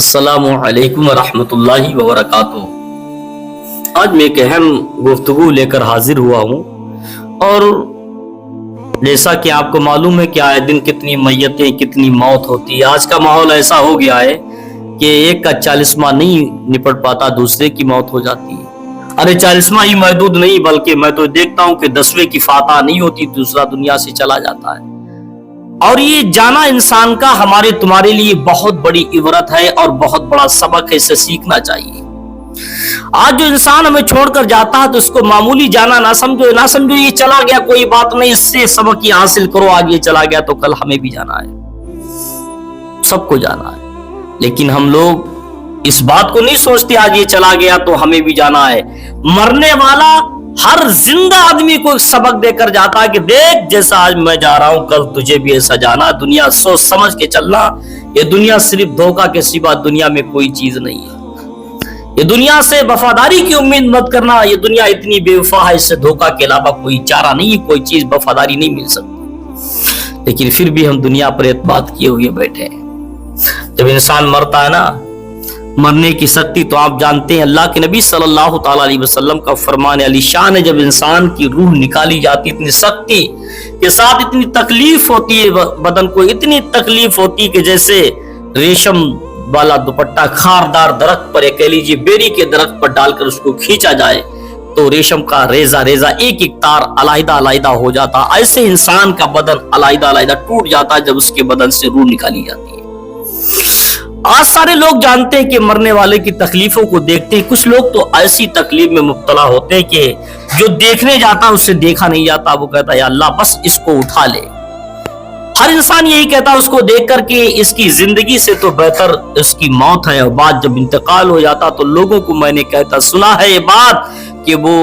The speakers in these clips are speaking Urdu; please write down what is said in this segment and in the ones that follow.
السلام علیکم ورحمۃ اللہ وبرکاتہ۔ آج میں ایک اہم گفتگو لے کر حاضر ہوا ہوں، اور جیسا کہ آپ کو معلوم ہے کہ آئے دن کتنی میتیں، کتنی موت ہوتی ہے۔ آج کا ماحول ایسا ہو گیا ہے کہ ایک کا 40واں نہیں نپٹ پاتا، دوسرے کی موت ہو جاتی ہے۔ ارے 40واں ہی محدود نہیں، بلکہ میں تو دیکھتا ہوں کہ 10ویں کی فاتح نہیں ہوتی، دوسرا دنیا سے چلا جاتا ہے۔ اور یہ جانا انسان کا ہمارے تمہارے لیے بہت بڑی عبرت ہے اور بہت بڑا سبق ہے، اسے سیکھنا چاہیے۔ آج جو انسان ہمیں چھوڑ کر جاتا ہے تو اس کو معمولی جانا نہ سمجھو یہ چلا گیا کوئی بات نہیں، اس سے سبق یہ حاصل کرو، آج یہ چلا گیا تو کل ہمیں بھی جانا ہے، سب کو جانا ہے۔ لیکن ہم لوگ اس بات کو نہیں سوچتے آج یہ چلا گیا تو ہمیں بھی جانا ہے۔ مرنے والا ہر زندہ آدمی کو ایک سبق دے کر جاتا ہے کہ دیکھ جیسا آج میں جا رہا ہوں کل تجھے بھی ایسا جانا۔ دنیا سوچ سمجھ کے چلنا، یہ دنیا صرف دھوکہ کے سوا دنیا میں کوئی چیز نہیں ہے۔ یہ دنیا سے وفاداری کی امید مت کرنا، یہ دنیا اتنی بے وفا ہے، اس سے دھوکہ کے علاوہ کوئی چارہ نہیں، کوئی چیز وفاداری نہیں مل سکتی۔ لیکن پھر بھی ہم دنیا پر اعتماد کیے ہوئے بیٹھے ہیں۔ جب انسان مرتا ہے نا، مرنے کی سختی تو آپ جانتے ہیں، اللہ کے نبی صلی اللہ تعالی علیہ وسلم کا فرمان علی شان ہے، جب انسان کی روح نکالی جاتی اتنی سختی کے ساتھ، اتنی تکلیف ہوتی ہے، بدن کو اتنی تکلیف ہوتی کہ جیسے ریشم والا دوپٹہ خاردار درخت پر، کہہ لیجیے بیری کے درخت پر ڈال کر اس کو کھینچا جائے تو ریشم کا ریزہ ایک ایک تار علیحدہ علیحدہ ہو جاتا، ایسے انسان کا بدن علیحدہ علیحدہ ٹوٹ جاتا ہے جب اس کے بدن سے روح نکالی جاتی ہے۔ آج سارے لوگ جانتے ہیں کہ مرنے والے کی تکلیفوں کو دیکھتے ہیں، کچھ لوگ تو ایسی تکلیف میں مبتلا ہوتے ہیں کہ جو دیکھنے جاتا اس سے دیکھا نہیں جاتا، وہ کہتا ہے یا اللہ بس اس کو اٹھا لے۔ ہر انسان یہی کہتا ہے اس کو دیکھ کر کہ اس کی زندگی سے تو بہتر اس کی موت ہے، اور بعد جب انتقال ہو جاتا تو لوگوں کو میں نے کہتا سنا ہے یہ بات کہ وہ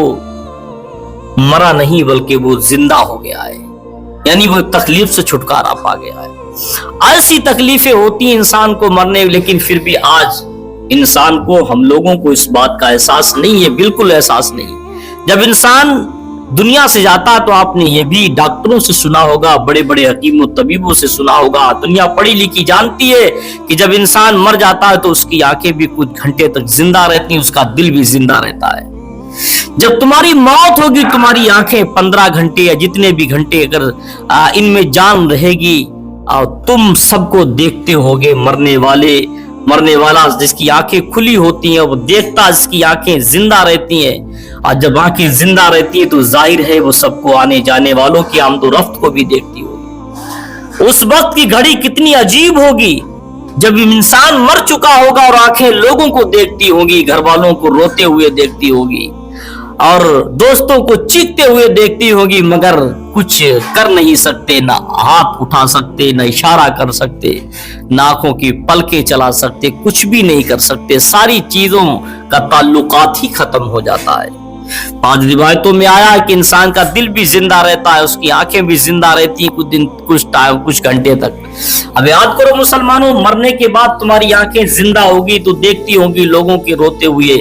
مرا نہیں بلکہ وہ زندہ ہو گیا ہے، یعنی وہ تکلیف سے چھٹکارا پا گیا ہے۔ ایسی تکلیفیں ہوتی ہیں انسان کو مرنے، لیکن پھر بھی آج انسان کو، ہم لوگوں کو اس بات کا احساس نہیں ہے، بالکل احساس نہیں۔ جب انسان دنیا سے جاتا تو آپ نے یہ بھی ڈاکٹروں سے سنا ہوگا، بڑے بڑے حکیم و طبیبوں سے سنا ہوگا، دنیا پڑھی لکھی جانتی ہے کہ جب انسان مر جاتا ہے تو اس کی آنکھیں بھی کچھ گھنٹے تک زندہ رہتی ہیں، اس کا دل بھی زندہ رہتا ہے۔ جب تمہاری موت ہوگی تمہاری آنکھیں 15 گھنٹے یا جتنے بھی گھنٹے اگر ان میں جان رہے گی، اور تم سب کو دیکھتے ہوگے، مرنے والا جس کی آنکھیں کھلی ہوتی ہیں وہ دیکھتا، جس کی آنکھیں زندہ رہتی ہیں، اور جب آنکھیں زندہ رہتی ہیں تو ظاہر ہے وہ سب کو، آنے جانے والوں کی آمد و رفت کو بھی دیکھتی ہوگی۔ اس وقت کی گھڑی کتنی عجیب ہوگی جب انسان مر چکا ہوگا اور آنکھیں لوگوں کو دیکھتی ہوگی، گھر والوں کو روتے ہوئے دیکھتی ہوگی، اور دوستوں کو چیختے ہوئے دیکھتی ہوگی، مگر کچھ کر نہیں سکتے، نہ ہاتھ اٹھا سکتے، نہ اشارہ کر سکتے، نہ آنکھوں کی پلکیں چلا سکتے، کچھ بھی نہیں کر سکتے، ساری چیزوں کا تعلقات ہی ختم ہو جاتا ہے۔ 5 روایتوں میں آیا ہے کہ انسان کا دل بھی زندہ رہتا ہے، اس کی آنکھیں بھی زندہ رہتی ہیں کچھ دن، کچھ گھنٹے تک۔ اب یاد کرو مسلمانوں، مرنے کے بعد تمہاری آنکھیں زندہ ہوگی تو دیکھتی ہوں گی لوگوں کے روتے ہوئے،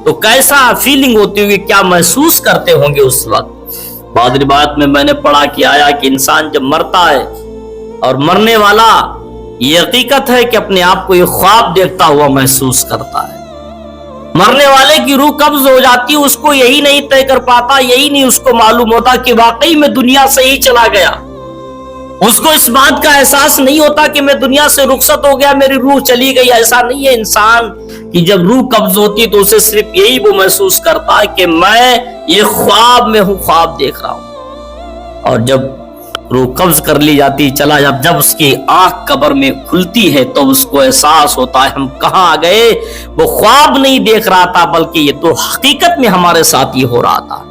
تو کیسا فیلنگ ہوتی ہوگی، کیا محسوس کرتے ہوں گے اس وقت۔ بعض روایت میں نے پڑھا کہ آیا کہ انسان جب مرتا ہے اور مرنے والا، یہ حقیقت ہے کہ اپنے آپ کو یہ خواب دیکھتا ہوا محسوس کرتا ہے۔ مرنے والے کی روح قبض ہو جاتی، اس کو یہی نہیں طے کر پاتا، یہی نہیں اس کو معلوم ہوتا کہ واقعی میں دنیا سے ہی چلا گیا۔ اس کو اس بات کا احساس نہیں ہوتا کہ میں دنیا سے رخصت ہو گیا، میری روح چلی گئی، ایسا نہیں ہے۔ انسان کی جب روح قبض ہوتی تو اسے صرف یہی وہ محسوس کرتا ہے کہ میں یہ خواب میں ہوں، خواب دیکھ رہا ہوں۔ اور جب روح قبض کر لی جاتی، جب اس کی آنکھ قبر میں کھلتی ہے تو اس کو احساس ہوتا ہے ہم کہاں آ گئے، وہ خواب نہیں دیکھ رہا تھا بلکہ یہ تو حقیقت میں ہمارے ساتھ ہی ہو رہا تھا۔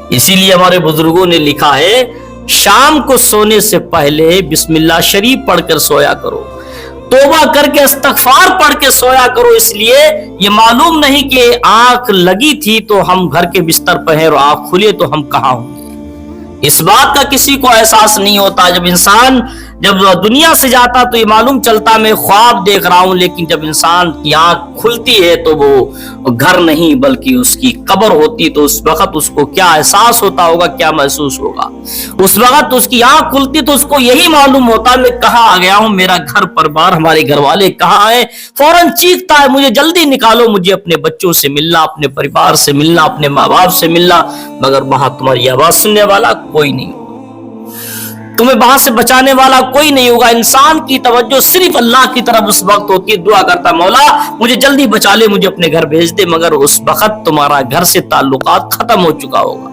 اسی لیے ہمارے بزرگوں نے لکھا ہے شام کو سونے سے پہلے بسم اللہ شریف پڑھ کر سویا کرو، توبہ کر کے استغفار پڑھ کے سویا کرو، اس لیے یہ معلوم نہیں کہ آنکھ لگی تھی تو ہم گھر کے بستر پہ ہیں اور آنکھ کھلے تو ہم کہاں ہوں گے۔ اس بات کا کسی کو احساس نہیں ہوتا۔ جب انسان جب دنیا سے جاتا تو یہ معلوم چلتا میں خواب دیکھ رہا ہوں، لیکن جب انسان کی آنکھ کھلتی ہے تو وہ گھر نہیں بلکہ اس کی قبر ہوتی، تو اس وقت اس کو کیا احساس ہوتا ہوگا، کیا محسوس ہوگا؟ اس وقت اس کی آنکھ کھلتی تو اس کو یہی معلوم ہوتا میں کہاں آ گیا ہوں، میرا گھر پر بار، ہمارے گھر والے کہاں ہیں؟ فوراً چیختا ہے مجھے جلدی نکالو، مجھے اپنے بچوں سے ملنا، اپنے پریوار سے ملنا، اپنے ماں باپ سے ملنا، مگر وہاں تمہاری آواز سننے والا کوئی نہیں، تمہیں وہاں سے بچانے والا کوئی نہیں ہوگا۔ انسان کی توجہ صرف اللہ کی طرف اس وقت ہوتی ہے، دعا کرتا مولا مجھے جلدی بچا لے، مجھے اپنے گھر بھیج دے، مگر اس وقت تمہارا گھر سے تعلقات ختم ہو چکا ہوگا،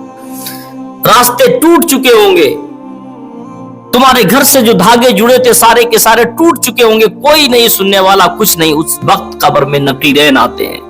راستے ٹوٹ چکے ہوں گے، تمہارے گھر سے جو دھاگے جڑے تھے سارے کے سارے ٹوٹ چکے ہوں گے، کوئی نہیں سننے والا، کچھ نہیں۔ اس وقت قبر میں نقیرین آتے ہیں،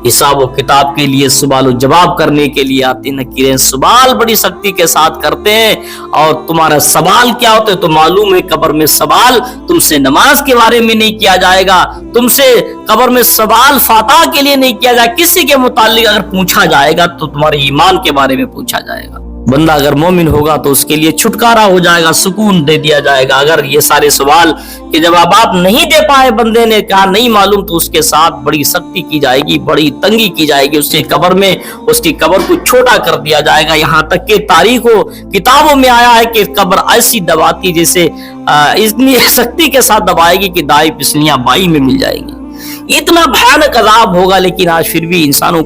حساب و کتاب کے لیے، سوال و جواب کرنے کے لیے آتے ہیں۔ نقیرین سوال بڑی سختی کے ساتھ کرتے ہیں، اور تمہارا سوال کیا ہوتا ہے تو معلوم ہے، قبر میں سوال تم سے نماز کے بارے میں نہیں کیا جائے گا، تم سے قبر میں سوال فاتحہ کے لیے نہیں کیا جائے گا، کسی کے متعلق اگر پوچھا جائے گا تو تمہارے ایمان کے بارے میں پوچھا جائے گا۔ بندہ اگر مومن ہوگا تو اس کے لیے چھٹکارا ہو جائے گا، سکون دے دیا جائے گا۔ اگر یہ سارے سوال کے جوابات نہیں دے پائے، بندے نے کہا نہیں معلوم، تو اس کے ساتھ بڑی سختی کی جائے گی، بڑی تنگی کی جائے گی، اس کی قبر میں اس کی قبر کو چھوٹا کر دیا جائے گا، یہاں تک کہ تاریخ و کتابوں میں آیا ہے کہ قبر ایسی دباتی جیسے اتنی سختی کے ساتھ دبائے گی کہ دائی پسلیاں بائی میں مل جائے گی۔ اتنا بھیانک عذاب ہوگا، لیکن آج پھر بھی انسانوں